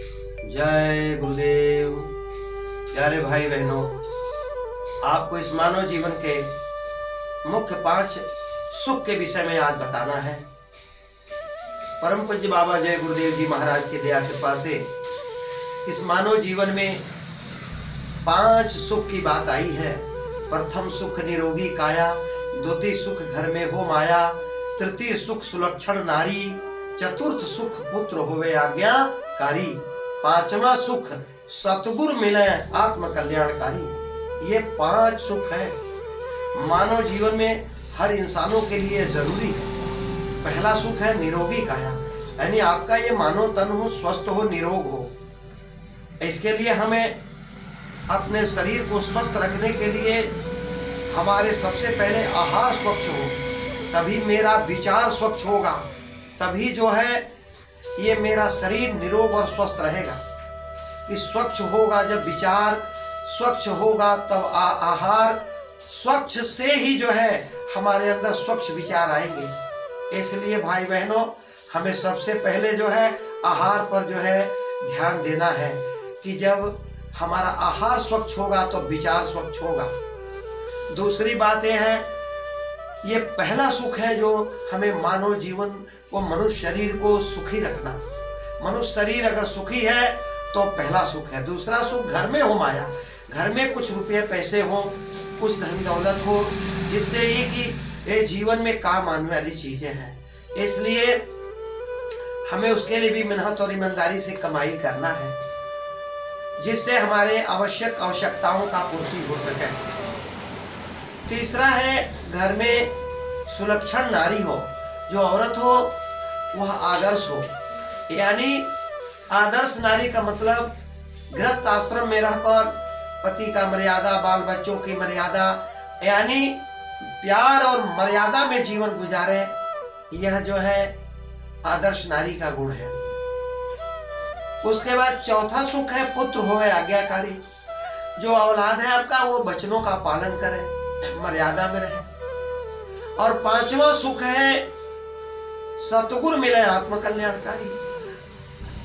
जय गुरुदेव। प्यारे भाई बहनों, आपको इस मानव जीवन के मुख्य 5 सुख के विषय में आज बताना है। परम पूज्य बाबा जय गुरुदेव जी महाराज की दया कृपा से इस मानव जीवन में 5 सुख की बात आई है। प्रथम सुख निरोगी काया, द्वितीय सुख घर में हो माया, तृतीय सुख सुलक्षण नारी, चतुर्थ सुख पुत्र होवे आज्ञाकारी, पांचवा सुख सतगुरु मिले आत्म कल्याणकारी। ये 5 सुख है मानव जीवन में हर इंसानों के लिए जरूरी है। पहला सुख है निरोगी काया, यानी आपका ये मानव तन हो, स्वस्थ हो, निरोग हो। इसके लिए हमें अपने शरीर को स्वस्थ रखने के लिए हमारे सबसे पहले आहार स्वच्छ हो, तभी मेरा विचार स्वच्छ होगा, तभी जो है ये मेरा शरीर निरोग और स्वस्थ रहेगा। इस स्वच्छ होगा जब विचार स्वच्छ होगा, तब आहार स्वच्छ से ही जो है हमारे अंदर स्वच्छ विचार आएंगे। इसलिए भाई बहनों, हमें सबसे पहले जो है आहार पर जो है ध्यान देना है कि जब हमारा आहार स्वच्छ होगा तो विचार स्वच्छ होगा। दूसरी बात यह है, ये पहला सुख है जो हमें मानव जीवन को, मनुष्य शरीर को सुखी रखना। मनुष्य शरीर अगर सुखी है तो पहला सुख है। दूसरा सुख घर में हो माया, घर में कुछ रुपये पैसे हो, कुछ धन दौलत हो, जिससे ये कि ये जीवन में काम आने वाली चीजें हैं। इसलिए हमें उसके लिए भी मेहनत और ईमानदारी से कमाई करना है, जिससे हमारे आवश्यकताओं का पूर्ति हो सके। तीसरा है घर में सुलक्षण नारी हो, जो औरत हो वह आदर्श हो। यानी आदर्श नारी का मतलब गृहस्थ आश्रम में रहकर पति का मर्यादा, बाल बच्चों की मर्यादा, यानी प्यार और मर्यादा में जीवन गुजारे। यह जो है आदर्श नारी का गुण है। उसके बाद चौथा सुख है पुत्र होवे आज्ञाकारी, जो औलाद है आपका वो बचनों का पालन करे, मर्यादा में रहे। और पांचवा सुख है सतगुरु मिले आत्म कल्याणकारी,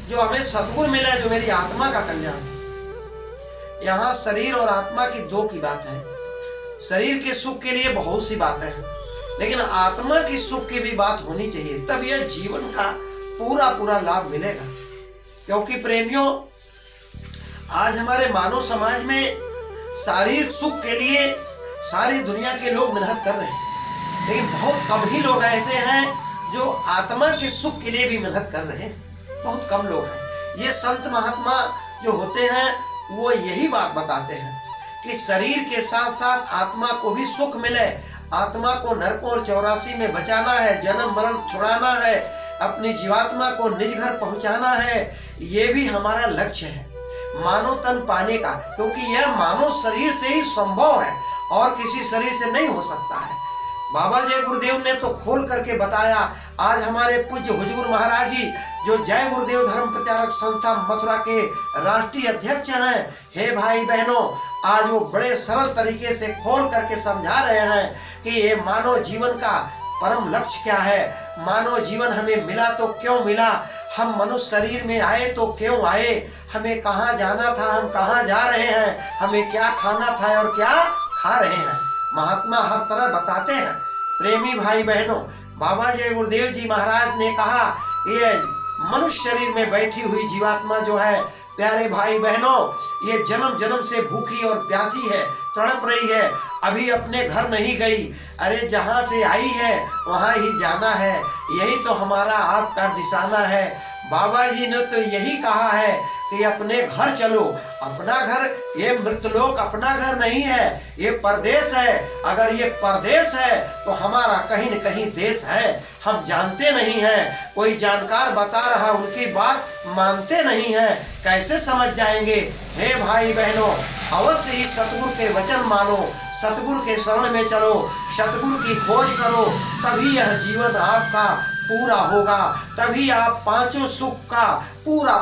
जो हमें सतगुरु मिले, जो मेरी आत्मा का कल्याण। यहाँ शरीर और आत्मा की 2 की बात है। शरीर के सुख के लिए बहुत सी बातें हैं, लेकिन आत्मा की सुख की भी बात होनी चाहिए, तब यह जीवन का पूरा लाभ मिलेगा। क्योंकि प्रेमियों, आज हमारे मानव समाज में शारीरिक सुख के लिए सारी दुनिया के लोग मेहनत कर रहे हैं, लेकिन बहुत कम ही लोग ऐसे हैं जो आत्मा के सुख के लिए भी मेहनत कर रहे हैं। बहुत कम लोग हैं। ये संत महात्मा जो होते हैं वो यही बात बताते हैं कि शरीर के साथ साथ आत्मा को भी सुख मिले, आत्मा को नरकों और 84 में बचाना है, जन्म मरण छुड़ाना है, अपनी जीवात्मा को निज घर पहुंचाना है। ये भी हमारा लक्ष्य है मानव तन पाने का, क्योंकि यह मानव शरीर से ही संभव है और किसी शरीर से नहीं हो सकता है। बाबा जय गुरुदेव ने तो खोल करके बताया। आज हमारे पूज्य हुजूर महाराज जी, जो जय गुरुदेव धर्म प्रचारक संस्था मथुरा के राष्ट्रीय अध्यक्ष हैं, हे भाई बहनों, आज वो बड़े सरल तरीके से खोल करके समझा रहे हैं कि ये मानव जीवन का परम लक्ष्य क्या है, मानव जीवन हमें मिला तो क्यों मिला, हम मनुष्य शरीर में आए तो क्यों आए, हमें कहाँ जाना था, हम कहाँ जा रहे हैं, हमें क्या खाना था और क्या खा रहे हैं। महात्मा हर तरह बताते हैं। प्रेमी भाई बहनों, बाबा जय गुरुदेव जी महाराज ने कहा, ये मनुष्य शरीर में बैठी हुई जीवात्मा जो है, प्यारे भाई बहनों, ये जन्म जन्म से भूखी और प्यासी है, तड़प रही है, अभी अपने घर नहीं गई। अरे जहाँ से आई है वहाँ ही जाना है, यही तो हमारा आपका निशाना है। बाबा जी ने तो यही कहा है कि अपने घर चलो। अपना घर, ये मृतलोक अपना घर नहीं है, ये परदेश है। अगर ये परदेश है तो हमारा कहीं न कहीं देश है, हम जानते नहीं हैं। कोई जानकार बता रहा, उनकी बात मानते नहीं हैं, कैसे समझ जाएंगे। हे भाई बहनों, अवश्य ही सतगुरु के वचन मानो, सतगुरु के शरण में चलो, सतगुरु की खोज करो, तभी यह जीवन आपका पूरा होगा, तभी आप 5 सुख का पूरा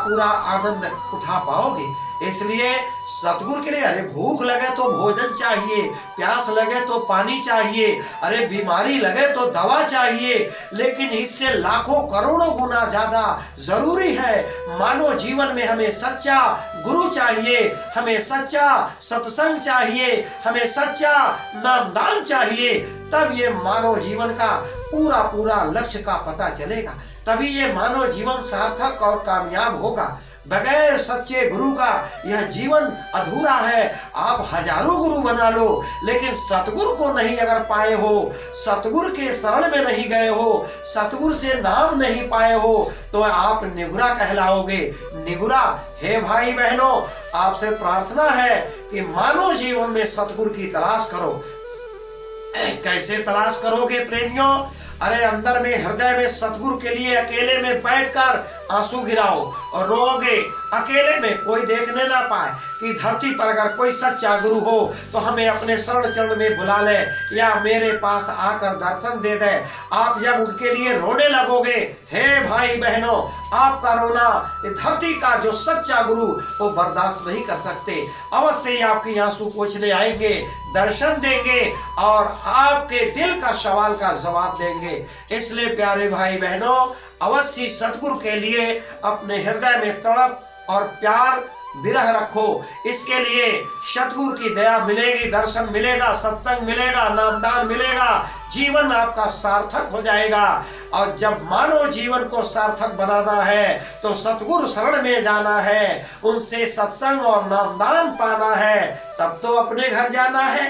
आनंद उठा पाओगे। इसलिए सतगुरु के लिए अरे भूख लगे तो भोजन चाहिए, प्यास लगे तो पानी चाहिए, अरे बीमारी लगे तो दवा चाहिए, लेकिन इससे लाखों करोड़ों गुना ज्यादा जरूरी है मानव जीवन में हमें सच्चा गुरु चाहिए, हमें सच्चा सत्संग चाहिए, हमें सच्चा नामदान चाहिए। तब ये मानव जीवन का पूरा पूरा लक्ष्य का पता चलेगा, तभी ये मानव जीवन सार्थक और कामयाब होगा। बगैर सच्चे गुरु का यह जीवन अधूरा है। आप हजारों गुरु बना लो, लेकिन सतगुरु को नहीं अगर पाए हो, सतगुरु के शरण में नहीं गए हो, सतगुरु से नाम नहीं पाए हो, तो आप निगुरा कहलाओगे। निगुरा, हे भाई बहनों, आपसे प्रार्थना है कि मानव जीवन में सतगुरु की तलाश करो। कैसे तलाश करोगे प्रेमियों? अरे अंदर में हृदय में सतगुरु के लिए अकेले में बैठकर आंसू गिराओ और रोओगे। अकेले में कोई देखने ना पाए कि धरती पर अगर कोई सच्चा गुरु हो तो हमें अपने शरण चरण में बुला ले या मेरे पास आकर दर्शन दे दे। आप जब उनके लिए रोने लगोगे, हे भाई बहनों, आपका रोना धरती का जो सच्चा गुरु वो बर्दाश्त नहीं कर सकते। अवश्य ही आपके आंसू पोंछने आएंगे, दर्शन देंगे और आपके दिल का सवाल का जवाब देंगे। इसलिए प्यारे भाई बहनों, अवश्य सतगुरु के लिए अपने हृदय में तड़प और प्यार विरह रखो। इसके लिए सतगुरु की दया मिलेगी, दर्शन मिलेगा, सत्संग मिलेगा, नामदान मिलेगा, जीवन आपका सार्थक हो जाएगा। और जब मानव जीवन को सार्थक बनाना है तो सतगुरु शरण में जाना है, उनसे सत्संग और नामदान पाना है। तब तो अपने घर जाना है,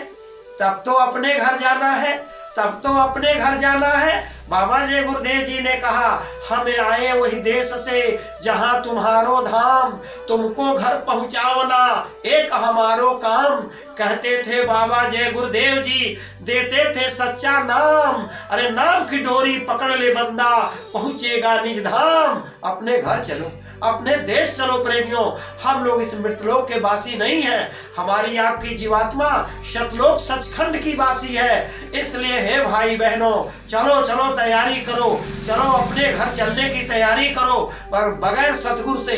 तब तो अपने घर जाना है, तब तो अपने घर जाना है। बाबा जय गुरुदेव जी ने कहा, हम आए वही देश से जहां तुम्हारो धाम, तुमको घर पहुंचाओ ना एक हमारो काम। कहते थे बाबा जय गुरुदेव जी, देते थे सच्चा नाम। अरे नाम की डोरी पकड़ ले बंदा, पहुंचेगा निज धाम। अपने घर चलो, अपने देश चलो प्रेमियों। हम लोग इस मृतलोक के वासी नहीं हैं, हमारी आपकी जीवात्मा सतलोक सचखंड की वासी है। इसलिए हे भाई बहनों, चलो चलो तैयारी करो, चलो अपने घर चलने की तैयारी करो। पर बगैर सतगुरु से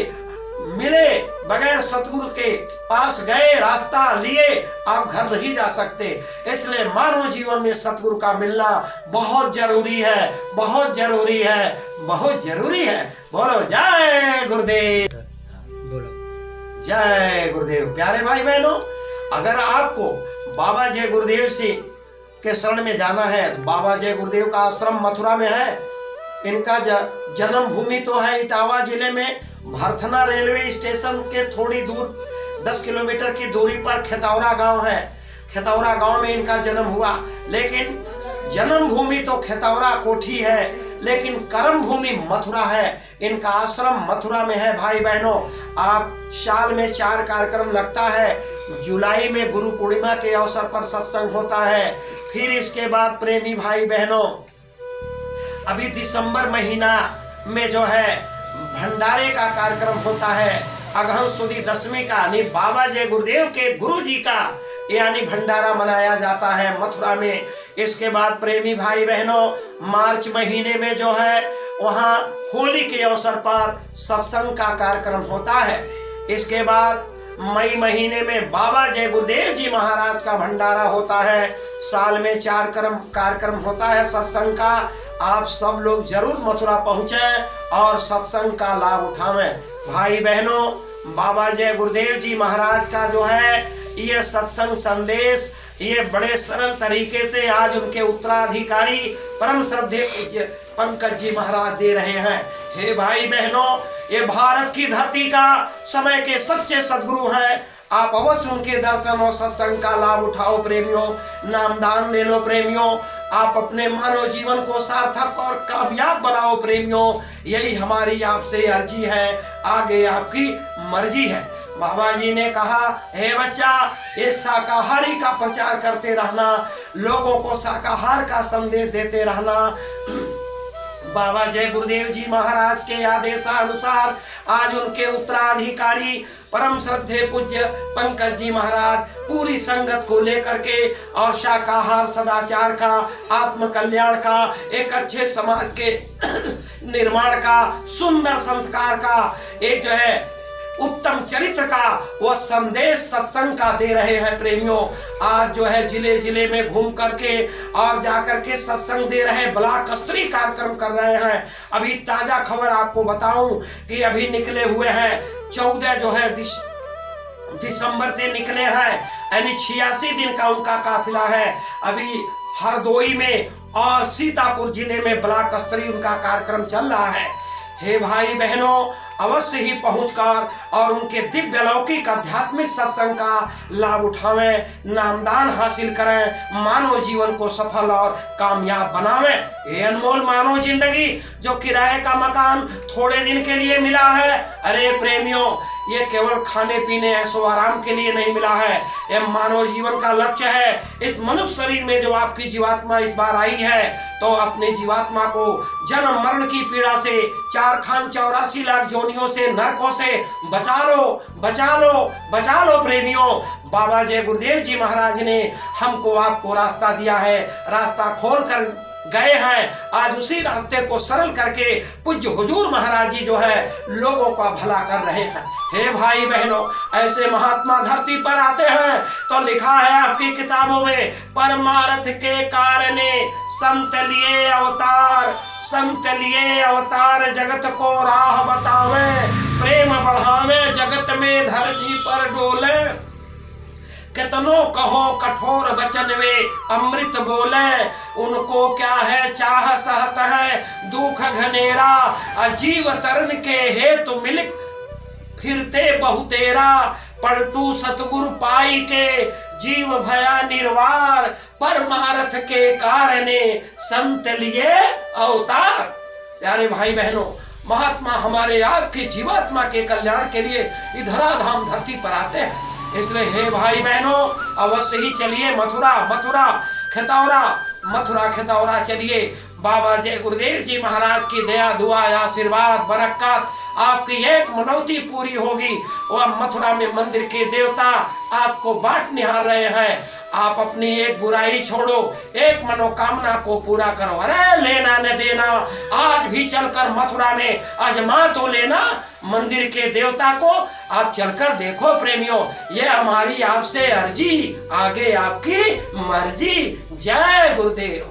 मिले, बगैर सतगुरु के पास गए, रास्ता लिए आप घर नहीं जा सकते। इसलिए मानव जीवन में सतगुरु का मिलना बहुत जरूरी है, बहुत जरूरी है, बहुत जरूरी है। बोलो जय गुरुदेव, बोलो जय गुरुदेव। प्यारे भाई बहनों, अगर आपको बाबा जय गुरुदेव से के शरण में जाना है तो बाबा जय गुरुदेव का आश्रम मथुरा में है। इनका जन्म भूमि तो है इटावा जिले में, भरथना रेलवे स्टेशन के थोड़ी दूर 10 किलोमीटर की दूरी पर खेतौरा गांव है। खेतौरा गांव में इनका जन्म हुआ, लेकिन जन्म भूमि तो खेतौरा कोठी है, लेकिन कर्म भूमि मथुरा है। इनका आश्रम मथुरा में है। भाई बहनों, आप साल में 4 कार्यक्रम लगता है। जुलाई में गुरु पूर्णिमा के अवसर पर सत्संग होता है। फिर इसके बाद प्रेमी भाई बहनों, अभी दिसंबर महीना में जो है भंडारे का कार्यक्रम होता है। अगहन सुदी दशमी का यानी बाबा जय गुरुदेव के गुरु जी का यानी भंडारा मनाया जाता है मथुरा में। इसके बाद प्रेमी भाई बहनों, मार्च महीने में जो है वहाँ होली के अवसर पर सत्संग का कार्यक्रम होता है। इसके बाद मई महीने में बाबा जय गुरुदेव जी महाराज का भंडारा होता है। साल में 4 कार्यक्रम होता है सत्संग का। आप सब लोग जरूर मथुरा पहुँचें और सत्संग का लाभ उठावें। भाई बहनों, बाबा जय गुरुदेव जी महाराज का जो है ये सत्संग संदेश ये बड़े सरल तरीके से आज उनके उत्तराधिकारी परम श्रद्धेय पूज्य पंकज जी महाराज दे रहे हैं। हे भाई बहनों, ये भारत की धरती का समय के सच्चे सद्गुरु हैं। आप अवश्य उनके दर्शन और सत्संग का लाभ उठाओ प्रेमियों, नामदान ले लो प्रेमियों। आप अपने मानव जीवन को सार्थक और कामयाब बनाओ प्रेमियों। यही हमारी आपसे अर्जी है, आगे आपकी मर्जी है। बाबा जी ने कहा, हे बच्चा, ये शाकाहारी का प्रचार करते रहना, लोगों को शाकाहार का संदेश देते रहना। बाबा जय गुरुदेव जी महाराज के आदेशानुसार आज उनके उत्तराधिकारी परम श्रद्धेय पूज्य पंकज जी महाराज पूरी संगत को लेकर के और शाकाहार सदाचार का, आत्म कल्याण का, एक अच्छे समाज के निर्माण का, सुंदर संस्कार का, एक जो है उत्तम चरित्र का वह संदेश सत्संग का दे रहे हैं प्रेमियों। आज जो है जिले जिले में घूम करके और जाकर के सत्संग दे रहे, ब्लॉक स्तरीय कार्यक्रम कर रहे हैं। अभी ताजा खबर आपको बताऊं कि अभी निकले हुए हैं 14 जो है दिसंबर से निकले हैं, यानी 86 दिन का उनका काफिला है। अभी हरदोई में और सीतापुर जिले में ब्लॉक स्तरीय उनका कार्यक्रम चल रहा है। हे भाई बहनों, अवश्य ही पहुंचकर और उनके दिव्य लौकिक आध्यात्मिक सत्संग का लाभ उठावें, नामदान हासिल करें, मानव जीवन को सफल और कामयाब बनावें। ये अनमोल मानव जिंदगी जो किराए का मकान थोड़े दिन के लिए मिला है, अरे प्रेमियों, ये केवल खाने पीने ऐशो आराम के लिए नहीं मिला है। यह मानव जीवन का लक्ष्य है। इस मनुष्य शरीर में जो आपकी जीवात्मा इस बार आई है, तो अपने जीवात्मा को जन्म मरण की पीड़ा से, 4 खान 84 लाख जोनियों से, नरकों से बचा लो, बचा लो, बचा लो प्रेमियों। बाबा जय गुरुदेव जी महाराज ने हमको आपको रास्ता दिया है, रास्ता खोल कर गए हैं। आज उसी रास्ते को सरल करके पूज्य हुजूर महाराज जी जो है लोगों का भला कर रहे हैं। हे भाई बहनों, ऐसे महात्मा धरती पर आते हैं तो लिखा है आपकी किताबों में, परमार्थ के कारणे संत लिए अवतार, संत लिए अवतार, जगत को राह बतावे, प्रेम बढ़ावे, जगत में धरती पर डोले। कितनों कहो कठोर वचन वे अमृत बोले, उनको क्या है चाह सहत है दुख घनेरा, अजीव तरन के हेतु मिल फिरते बहुतेरा, पलटू सतगुरु पाई के जीव भया निर्वार, परमार्थ के कारणे संत लिए अवतार। प्यारे भाई बहनों, महात्मा हमारे आपके जीवात्मा के कल्याण के लिए इधराधाम धरती पर आते हैं। इसलिए हे भाई बहनों, अवश्य ही चलिए मथुरा खितौरा चलिए। बाबा जय गुरुदेव जी महाराज की दया दुआ आशीर्वाद बरकत आपकी एक मनौती पूरी होगी। वह मथुरा में मंदिर के देवता आपको बाट निहार रहे हैं। आप अपनी एक बुराई छोड़ो, एक मनोकामना को पूरा करो। अरे लेना न देना, आज भी चलकर मथुरा में आजमा तो लेना मंदिर के देवता को। आप चलकर देखो प्रेमियों, ये हमारी आपसे अर्जी, आगे आपकी मर्जी। जय गुरुदेव।